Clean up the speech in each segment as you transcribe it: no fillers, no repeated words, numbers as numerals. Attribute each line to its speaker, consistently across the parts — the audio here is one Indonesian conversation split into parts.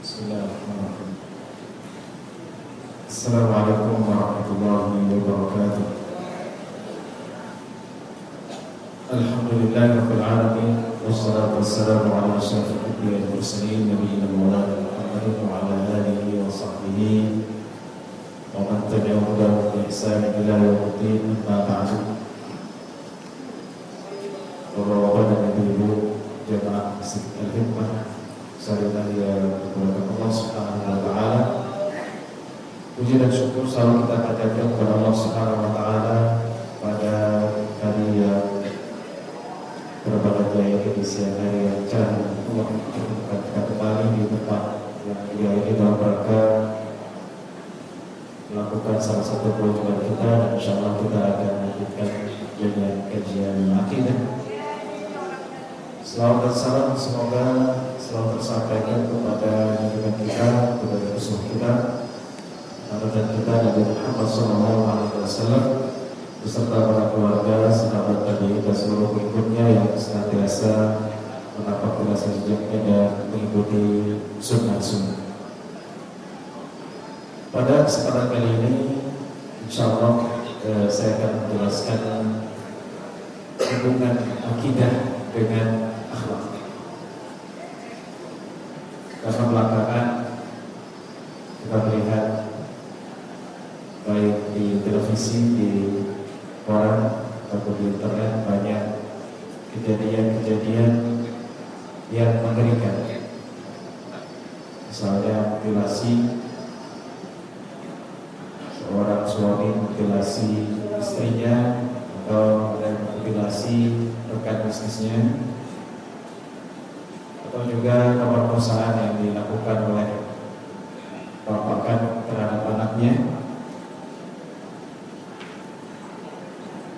Speaker 1: Bismillahirrahmanirrahim. Assalamualaikum warahmatullahi wabarakatuh. Alhamdulillahirabbil alamin wassalatu wassalamu ala asyrafil anbiya'i wal mursalin nabiyina Muhammadin wa ala alihi wa sahbihi wa man tabi'ahum bi ihsan ila yaumiddin. Amma ba'du. Bapak-bapak dan ibu-ibu jemaah Masjid Al-Hikmah, sahabat yang dimuliakan Allah Subhanahu wa taala. Puji dan syukur selalu kita panjatkan kepada Allah Subhanahu wa taala pada hari yang berbahagia ini, di siang hari yang cerah. Allah menjadikan kita kembali di tempat yang mulia ini dalam rangka melakukan salah satu kewajiban kita, dan insyaallah kita akan melanjutkan dengan kajian akidah. Selawat dan salam semoga selalu tersampaikan kepada junjungan kita, kepada Rasul kita, panutan kita Nabi Muhammad SAW, beserta para keluarga, sahabat tabi'in dan seluruh pengikutnya yang senantiasa menapak jasa jejaknya dan mengikuti sunnah-sunnah. Pada kesempatan kali ini, insyaallah saya akan menjelaskan hubungan akidah dengan akhlak. Karena belakangan kita melihat baik di televisi, di koran ataupun di internet banyak kejadian-kejadian yang mengerikan. Misalnya mutilasi, seorang suami mutilasi istrinya atau mutilasi rekan bisnisnya, atau juga pemerkosaan yang dilakukan oleh bapak terhadap anaknya,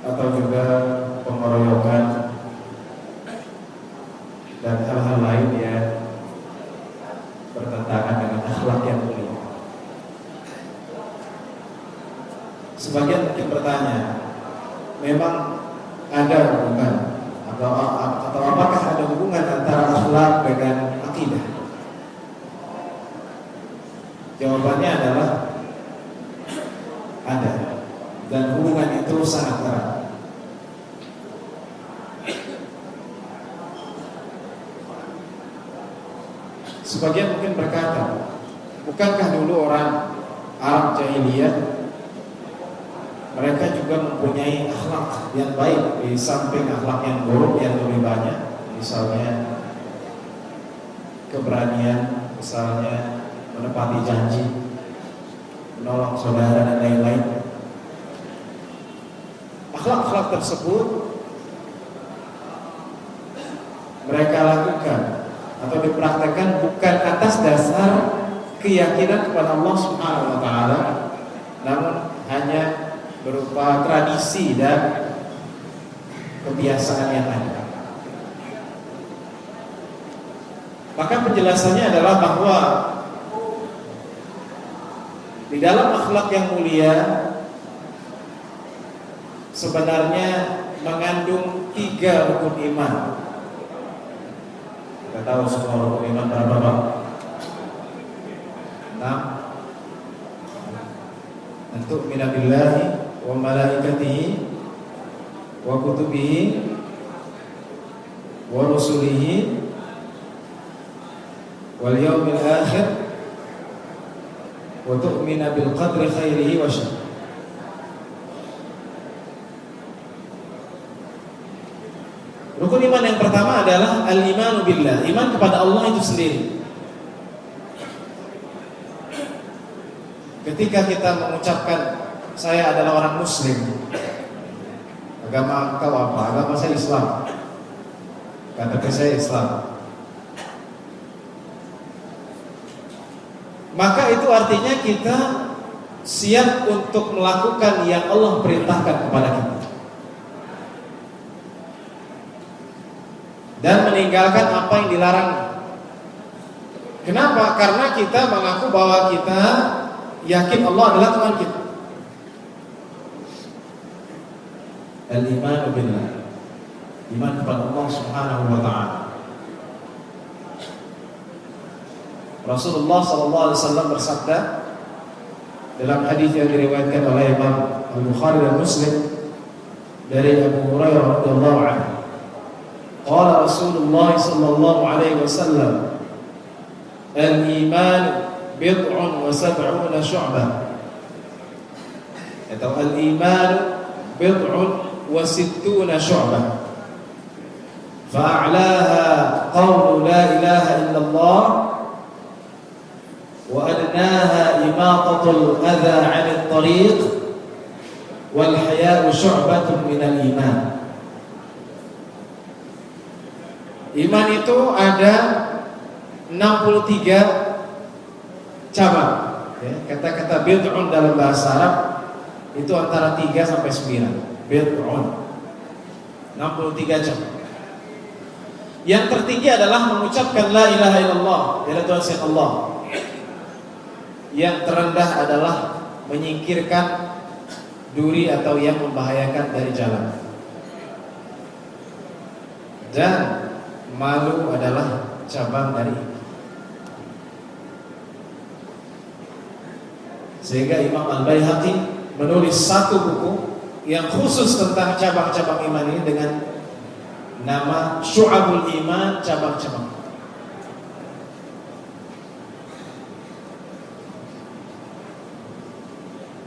Speaker 1: atau juga pengeroyokan dan hal-hal lain yang bertentangan dengan akhlak yang mulia. Sebagian mungkin bertanya, memang ada hubungan atau apakah ada hubungan antara akhlak dengan akidah? Jawabannya adalah ada, dan hubungan itu sangat erat. Sebagian mungkin berkata, bukankah dulu orang Arab jahiliyah mereka juga mempunyai akhlak yang baik di samping akhlak yang buruk yang lebih banyak, misalnya keberanian, misalnya menepati janji, menolong saudara dan lain-lain. Akhlak-akhlak tersebut mereka lakukan atau dipraktekkan bukan atas dasar keyakinan kepada Allah Subhanahu wa taala, namun hanya berupa tradisi dan kebiasaan yang ada. Maka penjelasannya adalah bahwa di dalam akhlak yang mulia sebenarnya mengandung 3 rukun iman. Kita tahu semua rukun iman berapa, Pak? 6. Antuk minabillahi wa malaikatihi wa kutubihi wa rusulihi wal yaumil akhir wa tu'mina bil qadri khairihi wa syarrihi. Rukun iman yang pertama adalah al-imanu billah, iman kepada Allah itu sendiri. Ketika kita mengucapkan saya adalah orang muslim, agama kau apa? Agama saya Islam. Katakan saya Islam. Maka itu artinya kita siap untuk melakukan yang Allah perintahkan kepada kita dan meninggalkan apa yang dilarang. Kenapa? Karena kita mengaku bahwa kita yakin Allah adalah Tuhan kita. Al-iman billah, iman kepada Allah Subhanahu wa taala. Rasulullah SAW bersabda dalam hadis yang diriwayatkan oleh Imam Al-Bukhari dan Muslim dari Abu Hurairah radhiyallahu anhu. Qala Rasulullah sallallahu alaihi wasallam, "Al-iman bid'un wa sab'una syu'bah." Atau al-iman bid'un wa sittuna syu'bah. Fa'a'laha qawlu la ilaha illallah wa adnaha imatatul adha 'anil tariq wal haya'u syu'batun minal iman. Iman itu ada 63 cabang. Kata-kata bid'un dalam bahasa Arab itu antara 3 sampai 9. Bid'un 63 cabang. Yang tertinggi adalah mengucapkan la ilaha illallah, tiada Tuhan selain Allah. Yang terendah adalah menyingkirkan duri atau yang membahayakan dari jalan. Dan malu adalah cabang dari iman. Sehingga Imam Al-Baihaqi menulis satu buku yang khusus tentang cabang-cabang iman ini dengan nama Syu'abul Iman, cabang-cabang.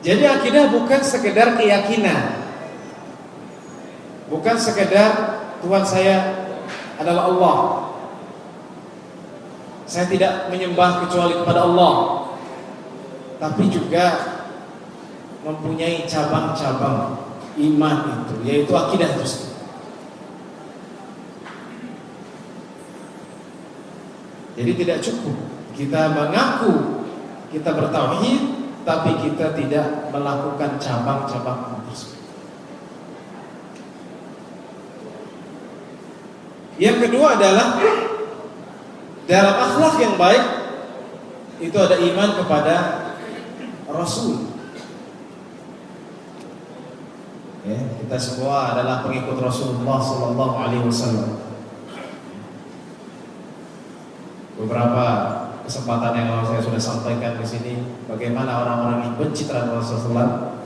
Speaker 1: Jadi akidah bukan sekedar keyakinan, bukan sekedar Tuhan saya adalah Allah, saya tidak menyembah kecuali kepada Allah, tapi juga mempunyai cabang-cabang iman itu, yaitu akidah itu sendiri. Jadi tidak cukup kita mengaku kita bertauhid, tapi kita tidak melakukan cabang-cabang tersebut. Yang kedua adalah dalam akhlak yang baik itu ada iman kepada Rasul. Ya, kita semua adalah pengikut Rasulullah Sallallahu Alaihi Wasallam. Beberapa kesempatan yang lalu saya sudah sampaikan di sini bagaimana orang-orang yang benci terhadap Rasulullah,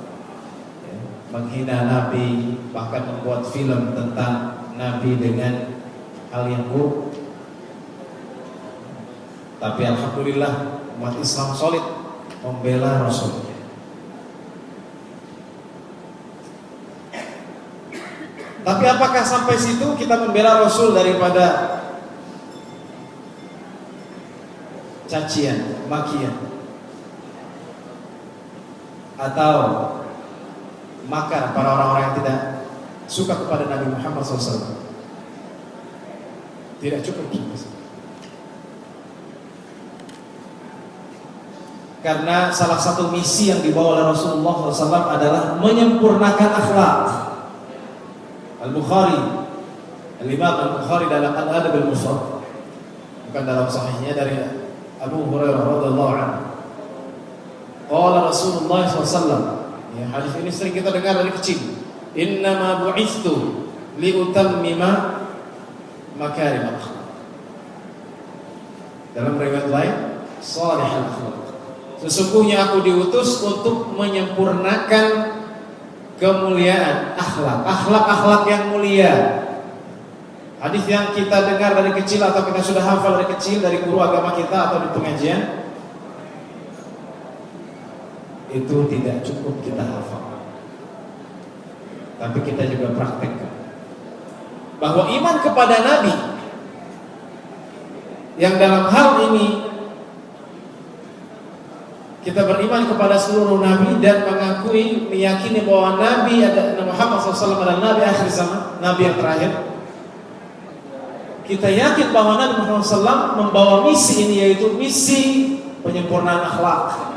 Speaker 1: ya, menghina Nabi, bahkan membuat film tentang Nabi dengan hal yang buruk. Tapi alhamdulillah umat Islam solid membela Rasul. Tapi apakah sampai situ kita membela Rasul daripada cacian, makian, atau makar para orang-orang yang tidak suka kepada Nabi Muhammad SAW? Tidak cukup. Karena salah satu misi yang dibawa oleh Rasulullah SAW adalah menyempurnakan akhlak. Al-Bukhari, Al-Imam Al-Bukhari dalam Al-Adab Al-Mufrad, bukan dalam sahihnya, dari Abu Hurairah radhiyallahu anhu. Qala Rasulullah SAW, ya, hadis ini sering kita dengar dari kecil. Innama bu'itstu liutammima makarim akhlak. Dalam riwayat lain, salihul akhlak. Sesungguhnya aku diutus untuk menyempurnakan kemuliaan akhlak, akhlak-akhlak yang mulia. Hadis yang kita dengar dari kecil atau kita sudah hafal dari kecil dari guru agama kita atau di pengajian, itu tidak cukup kita hafal, tapi kita juga praktekkan. Bahwa iman kepada Nabi yang dalam hal ini kita beriman kepada seluruh Nabi dan mengakui, meyakini bahwa Nabi Muhammad SAW adalah Nabi akhir zaman, Nabi yang terakhir. Kita yakin bahwa Nabi Muhammad SAW membawa misi ini, yaitu misi penyempurnaan akhlak.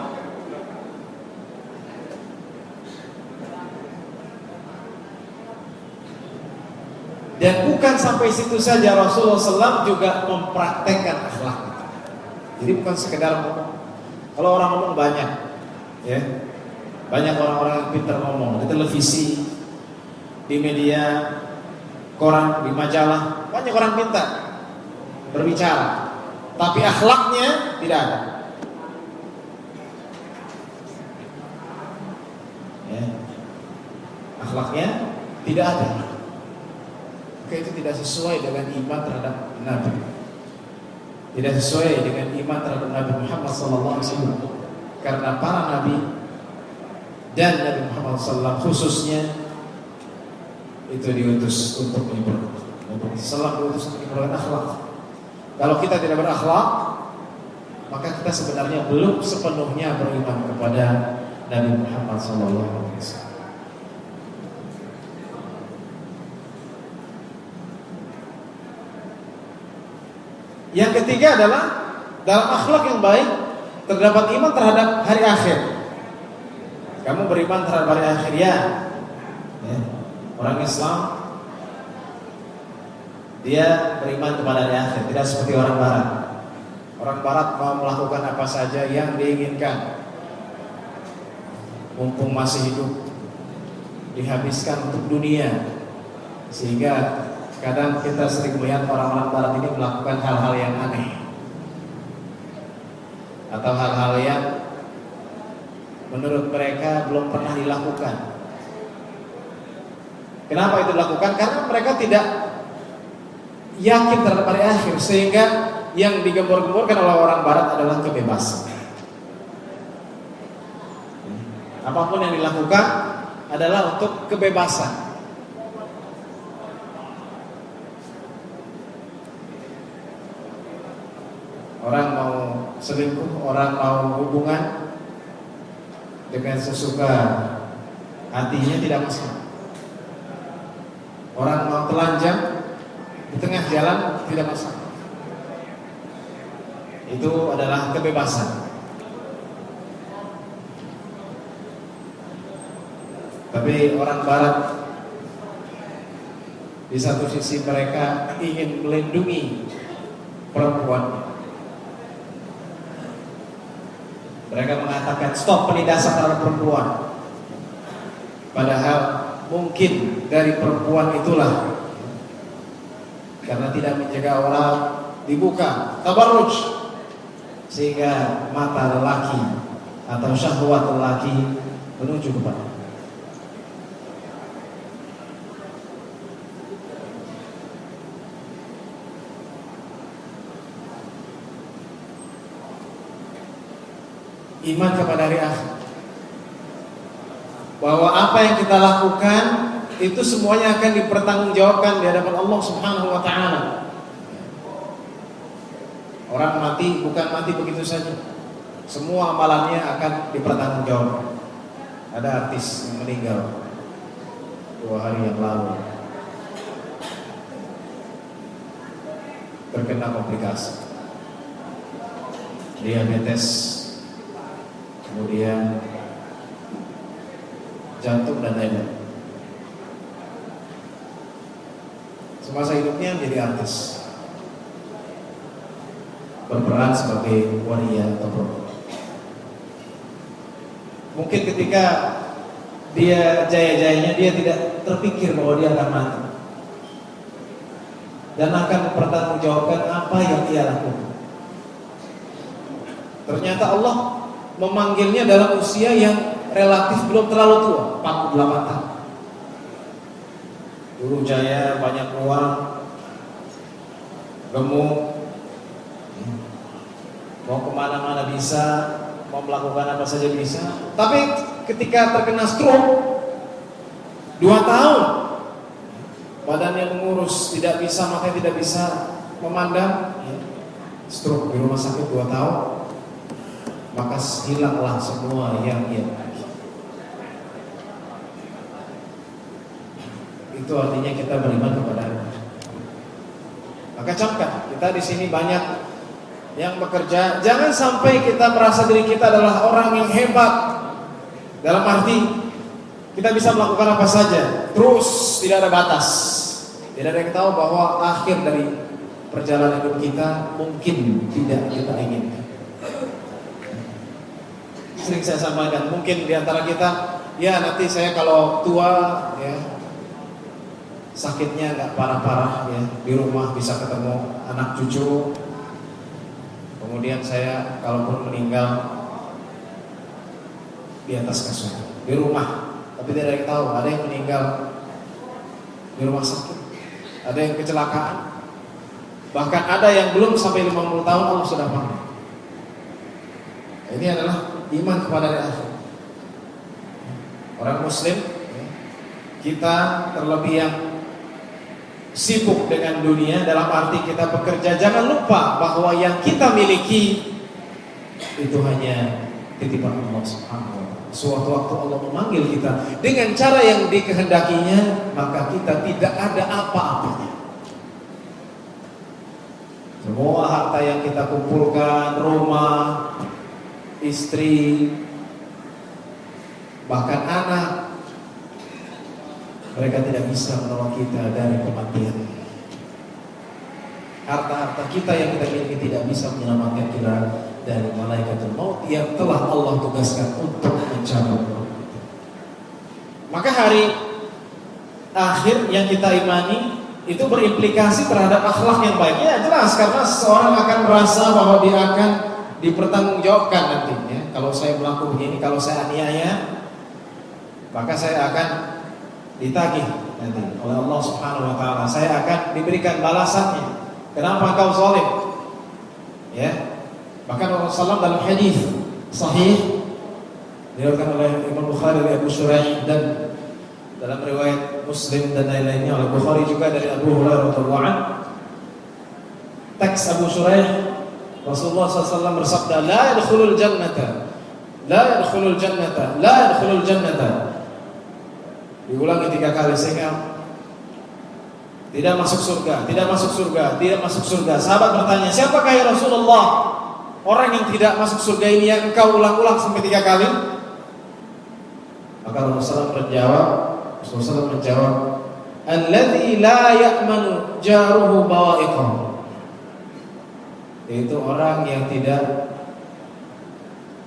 Speaker 1: Dan bukan sampai situ saja, Rasulullah SAW juga mempraktekkan akhlak. Jadi bukan sekedar ngomong. Kalau orang ngomong banyak, ya, banyak orang-orang yang pintar ngomong di televisi, di media, koran, di majalah, banyak orang pintar berbicara.
Speaker 2: tapi akhlaknya tidak ada. Ya. Akhlaknya tidak ada. Maka itu tidak sesuai dengan iman terhadap Nabi. Tidak sesuai dengan iman terhadap Nabi Muhammad SAW. Karena para Nabi dan Nabi Muhammad SAW khususnya itu diutus untuk menyempurnakan akhlak. Kalau kita tidak berakhlak, maka kita sebenarnya belum sepenuhnya beriman kepada Nabi Muhammad SAW. Yang ketiga adalah dalam akhlak yang baik terdapat iman terhadap hari akhir. Kamu beriman terhadap hari akhir ya. Orang Islam dia beriman kepada hari akhir, tidak seperti orang Barat. Orang Barat mau melakukan apa saja yang diinginkan, mumpung masih hidup, dihabiskan untuk dunia. Sehingga kadang kita sering melihat orang-orang Barat ini melakukan hal-hal yang aneh atau hal-hal yang menurut mereka belum pernah dilakukan. Kenapa itu dilakukan? Karena mereka tidak yakin terhadap hari akhir, sehingga yang digembor-gemborkan oleh orang Barat adalah kebebasan. Apapun yang dilakukan adalah untuk kebebasan. Orang mau selingkuh, orang mau hubungan dengan sesuka hatinya tidak masalah. Orang mau telanjang di tengah jalan tidak masalah. Itu adalah kebebasan. Tapi orang Barat di satu sisi mereka ingin melindungi perempuan. Mereka mengatakan stop penindasan terhadap perempuan. Padahal mungkin dari perempuan itulah, karena tidak menjaga aurat, dibuka tabarruj, sehingga mata lelaki atau syahwat lelaki menuju kepada. Iman kepada hari akhir, bahwa apa yang kita lakukan itu semuanya akan dipertanggungjawabkan di hadapan Allah Subhanahu wa taala. Orang mati bukan mati begitu saja. Semua amalannya akan dipertanggungjawabkan. Ada artis yang meninggal 2 hari yang lalu terkena komplikasi diabetes, kemudian jantung dan lain-lain. Semasa hidupnya menjadi artis, berperan sebagai waria atau promotor. Mungkin ketika dia jaya-jayanya, dia tidak terpikir bahwa dia akan mati dan akan mempertanggungjawabkan apa yang dia lakukan. Ternyata Allah memanggilnya dalam usia yang relatif belum terlalu tua, 48 tahun. Dulu jaya, banyak uang, gemuk, mau kemana-mana bisa, mau melakukan apa saja bisa. Tapi ketika terkena stroke 2 tahun, badannya mengurus, tidak bisa makan, tidak bisa memandang, stroke di rumah sakit 2 tahun, maka hilanglah semua yang ia. Itu artinya kita beriman kepada Allah. Maka camkan, kita di sini banyak yang bekerja. Jangan sampai kita merasa diri kita adalah orang yang hebat. Dalam arti kita bisa melakukan apa saja, terus tidak ada batas. Tidak ada yang tahu bahwa akhir dari perjalanan hidup kita mungkin tidak kita inginkan. Sering saya sampaikan, mungkin diantara kita, ya nanti saya kalau tua, ya sakitnya nggak parah-parah, ya di rumah bisa ketemu anak cucu, kemudian saya kalaupun meninggal di atas kasur, di rumah, tapi tidak ada yang tahu. Ada yang meninggal di rumah sakit, ada yang kecelakaan, bahkan ada yang belum sampai 50 tahun Allah sudah panggil. Ini adalah iman kepada hari akhir. Orang muslim, kita terlebih yang sibuk dengan dunia, dalam arti kita bekerja, jangan lupa bahwa yang kita miliki itu hanya titipan Allah Subhanahu wa ta'ala. Suatu waktu Allah memanggil kita dengan cara yang dikehendakinya, maka kita tidak ada apa-apanya. Semua harta yang kita kumpulkan, rumah, istri, bahkan anak, mereka tidak bisa menolong kita dari kematian. Harta-harta kita yang kita miliki tidak bisa menyelamatkan kita dari malaikatul maut yang telah Allah tugaskan untuk mencabut. Maka hari akhir yang kita imani itu berimplikasi terhadap akhlak yang baik. Ya jelas, karena seseorang akan merasa bahwa dia akan dipertanggungjawabkan nantinya. Kalau saya melakukan begini, kalau saya aniaya, maka saya akan ditagih nanti oleh Allah Subhanahu wa ta'ala. Saya akan diberikan balasannya. Kenapa engkau zalim? Ya. Bahkan Rasulullah dalam hadis sahih diriwayatkan oleh Imam Bukhari dari Abu Shuraih, dan dalam riwayat Muslim dan lain-lainnya oleh Bukhari juga dari Abu Hurairah radhiyallahu anhu. Teks Abu Shuraih, Rasulullah SAW bersabda, la yadkhulul jannata, la yadkhulul jannata, la yadkhulul jannata. Diulangi 3 kali sehingga tidak masuk surga, tidak masuk surga, tidak masuk surga. Sahabat bertanya, siapakah ya Rasulullah orang yang tidak masuk surga ini yang engkau ulang-ulang sampai 3 kali? Maka Rasulullah menjawab, alladzi la ya'manu jaruhu bawa'iqah. Yaitu orang yang tidak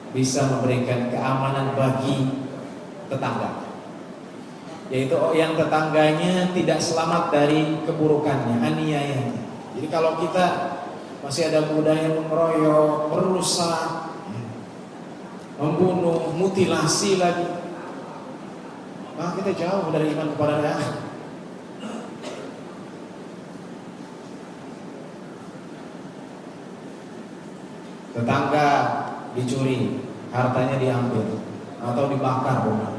Speaker 2: bisa memberikan keamanan bagi tetangga, yaitu yang tetangganya tidak selamat dari keburukannya, aniayanya. Jadi kalau kita masih ada budaya mengeroyok, merusak, membunuh, mutilasi lagi, maka kita jauh dari iman kepada Allah. Tetangga dicuri, hartanya diambil atau dibakar rumah,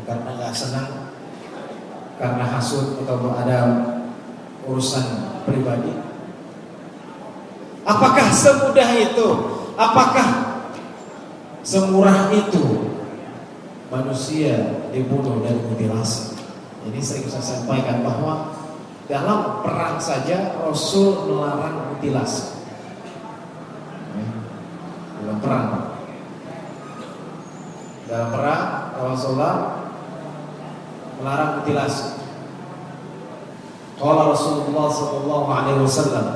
Speaker 2: karena nggak senang, karena hasut atau ada urusan pribadi. Apakah semudah itu? Apakah semurah itu manusia dibunuh dan mutilasi? Ini saya bisa sampaikan bahwa dalam perang saja Rasul melarang mutilasi. Dalam perang Rasulullah melarang mutilasi. Qala Rasulullah sallallahu alaihi wasallam,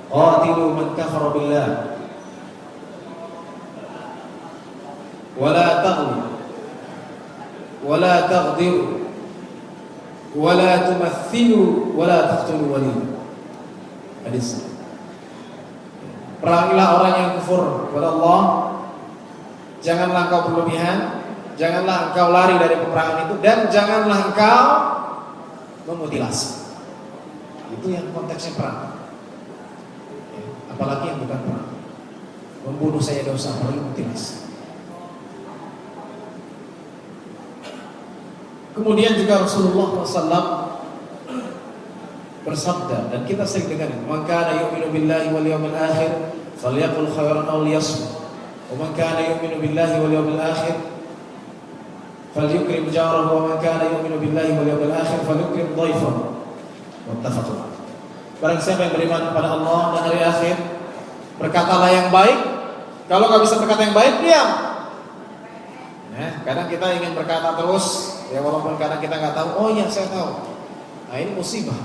Speaker 2: qatilu man kafara billah wa la taghlu wa la taghdiru wa la tumathilu wa la taqtulu waliya. Hadis. Perangilah orang yang kufur kepada Allah, janganlah engkau berlebihan, janganlah engkau lari dari peperangan itu, dan janganlah engkau memutilasi. Itu yang konteksnya perang. Apalagi yang bukan perang. Membunuh saya dosa, apalagi mutilasi. Kemudian juga Rasulullah SAW bersabda, dan kita sering dengar, man kana yu'minu billahi wal yawmil akhir falyaqul khairan aw liyasmut, wa man kana yu'minu billahi wal yawmil akhir falyukrim jarahu, wa man kana yu'minu billahi wal yawmil akhir falyukrim dhaifahu. Muttafaqun. Barang siapa yang beriman kepada Allah dan hari akhir, berkatalah yang baik. Kalau nggak bisa berkata yang baik, diam. Kadang kita ingin berkata terus, ya walaupun kadang kita nggak tahu. Oh iya, saya tahu. Nah ini musibah.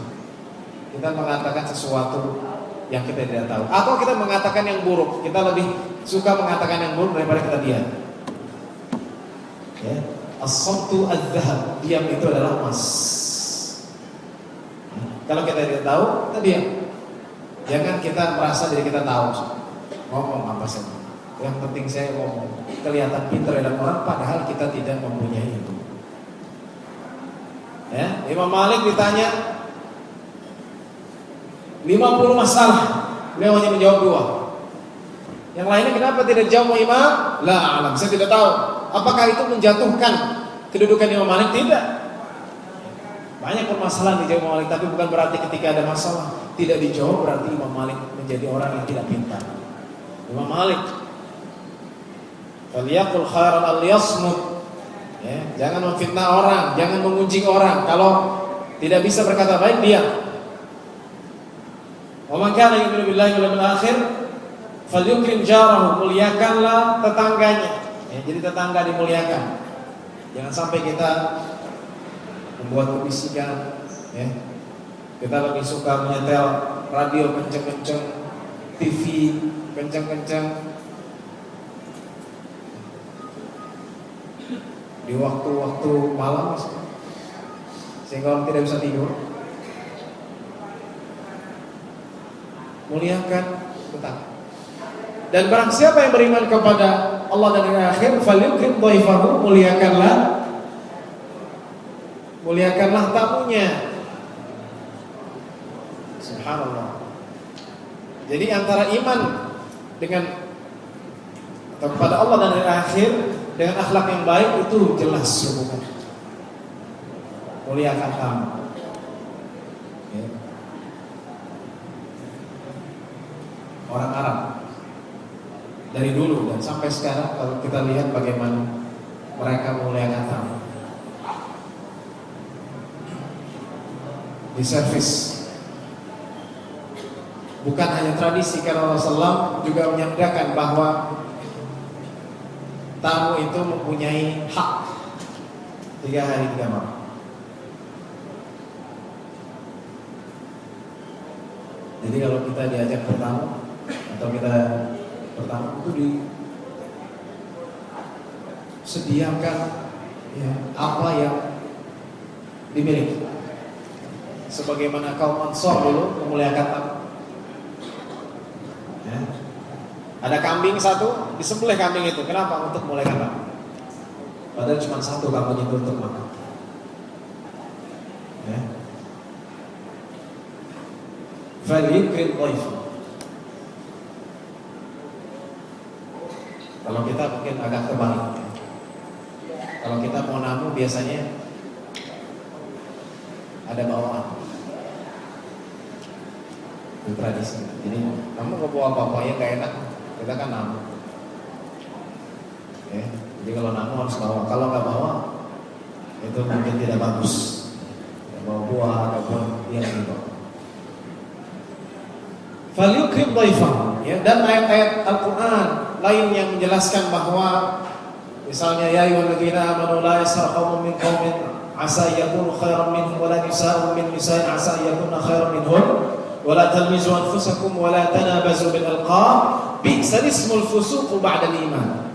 Speaker 2: Kita mengatakan sesuatu yang kita tidak tahu, atau kita mengatakan yang buruk. Kita lebih suka mengatakan yang buruk daripada kita diam. Ya, as-samtu adz-dzahab, diam itu adalah emas. Kalau kita tidak tahu, kita diam. Jangan kita merasa diri kita tahu ngomong apa saja. Yang penting saya ngomong, kelihatan pintar dan orang padahal kita tidak mempunyai itu. Ya, Imam Malik ditanya 50 masalah, beliau hanya menjawab 2. Yang lainnya kenapa tidak jawab Imam? La alam, saya tidak tahu. Apakah itu menjatuhkan kedudukan Imam Malik? Tidak. Banyak permasalahan dijawab Imam Malik, tapi bukan berarti ketika ada masalah tidak dijawab berarti Imam Malik menjadi orang yang tidak pintar. Imam Malik, faliyaqul khairan al-yasmut. Ya, jangan memfitnah orang, jangan mengunjing orang. Kalau tidak bisa berkata baik, diam. Wa man kana yu'minu billahi wal yawmil akhir falyukrim jarahu, muliakanlah tetangganya. Ya, jadi tetangga dimuliakan. Jangan sampai kita membuat kebisikan, ya. Kita lebih suka menyetel radio kenceng-kenceng, TV kenceng-kenceng di waktu-waktu malam, sehingga orang tidak bisa tidur. Muliakan tetangga. Dan barang siapa yang beriman kepada Allah dan hari akhir, falyukrim dhaifahu, muliakanlah tamunya. Subhanallah. Jadi antara iman dengan atau kepada Allah dan hari akhir dengan akhlak yang baik itu jelas hubungan. Muliakan tamu. Ya. Orang Arab dari dulu dan sampai sekarang kalau kita lihat bagaimana mereka memuliakan tamu. Di servis. Bukan hanya tradisi, karena Rasulullah juga menyabdakan bahwa tamu itu mempunyai hak 3 hari 3 malam. Jadi kalau kita diajak bertamu atau kita bertamu itu disediakan ya, apa yang dimiliki. Sebagaimana kaum Ansor dulu memuliakan tamu. Ya. Ada kambing satu, disembelih kambing itu. Kenapa? Untuk memuliakan tamu. Padahal cuma satu kambing itu untuk makan. Ya. Falyukrim dhaifahu. Kalau kita mungkin agak terbalik. Kalau kita mau namu biasanya ada bawaan. Itu tradisi. Jadi kamu nggak bawa apa-apa ya nggak enak. Kita kan namu. Ya. Jadi kalau namu harus bawa. Kalau nggak bawa itu mungkin tidak bagus. Ya, bawa buah ataupun yang dibawa. Falyukrim dhaifahu. Ya, dan ayat-ayat Al-Quran lain yang menjelaskan bahwa misalnya ya ayyuhalladzina amanu la yaskhar qaumun min qaumin asa yakunu khairan minhum wa la nisaa'un min nisa'in asa yakunna khairan minhum wa la talmizu anfusakum wa la tanabazu bil alqab bi'sal ismul fusuq ba'da al-iman.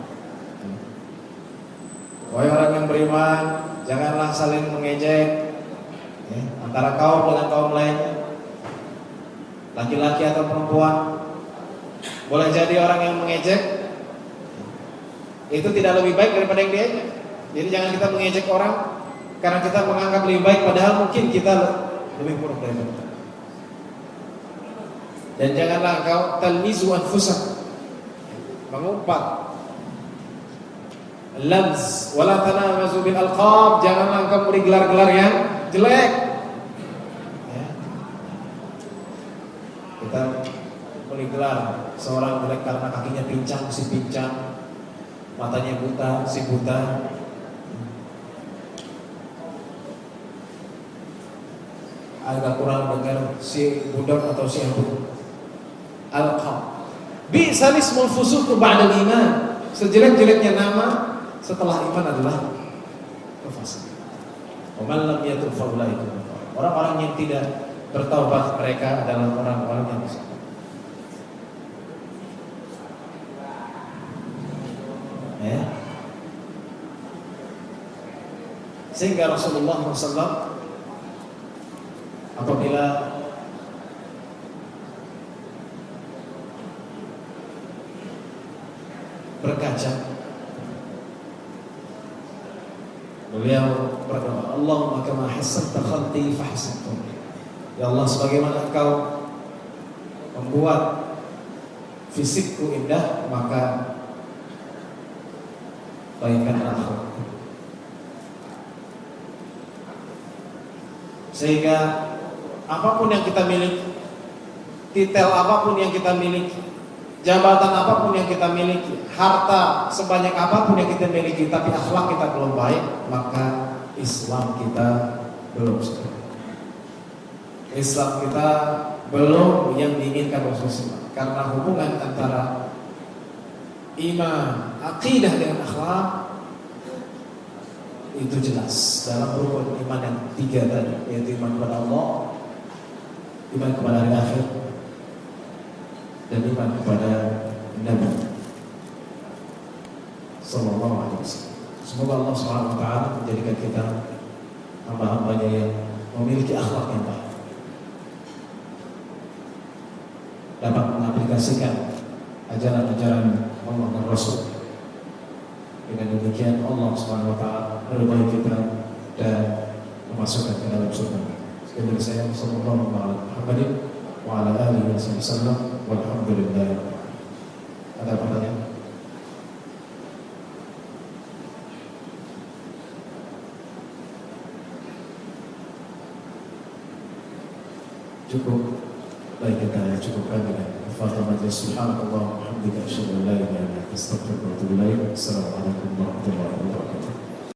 Speaker 2: Wahai orang yang beriman, janganlah saling mengejek ya, antara kaum dengan kaum lainnya, laki-laki atau perempuan. Boleh jadi orang yang mengejek itu tidak lebih baik daripada yang diejek. Jadi jangan kita mengejek orang karena kita menganggap lebih baik padahal mungkin kita lebih buruk daripada kita. Dan janganlah engkau talmizu anfusakum, mengumpat, lamz, wala tanabazu bil alqab, janganlah engkau beri gelar-gelar yang jelek. Ya. Kita beri gelar seorang jelek karena kakinya pincang, si pincang, matanya buta, si buta. Agak kurang dengar si budak atau si abu. Al-qab. Bi'sal ismul fusuq ba'da al-iman. Sejelek-jeleknya nama setelah iman adalah kefasikan. Wa man lam yatub fa ulaika. Orang-orang yang tidak bertaubat mereka adalah orang-orang yang fasik. Ya. Sehingga Rasulullah SAW apabila berkaca. Beliau berdoa, Allahumma kama hassanta khalqi fahassantum. Ya Allah, sebagaimana Engkau membuat fisikku indah, maka baikkanlah akhlakku. Sehingga apapun yang kita miliki, titel apapun yang kita miliki, jabatan apapun yang kita miliki, harta sebanyak apapun yang kita miliki, tapi akhlak kita belum baik, maka Islam kita belum sempurna. Islam kita belum yang diinginkan Rasulullah. Karena hubungan antara iman, akidah dengan akhlak itu jelas dalam rukun iman yang 3 tadi, yaitu iman kepada Allah, iman kepada hari akhir, dan iman kepada Nabi Sallallahu Alaihi Wasallam. Semoga Allah Subhanahu Wa Taala menjadikan kita hamba-hambanya yang memiliki akhlak yang baik, dapat mengaplikasikan ajaran-ajaran Allah dan Rasul. Dengan demikian Allah Subhanahu Wa Taala meridai kita dan memasukkan ke dalam surga. Sekian dari saya, sallallahu alaihi Muhammadin wa ala alihi wasallam, walhamdulillah. Ada pertanyaan? Cukup. Baik, kita cukupkan dengan Fatihah majlis. Subhanallah wa bihamdihi, asyhadu an la ilaha illa anta, astaghfiruka wa atubu ilaik. Assalamualaikum warahmatullahi wabarakatuh.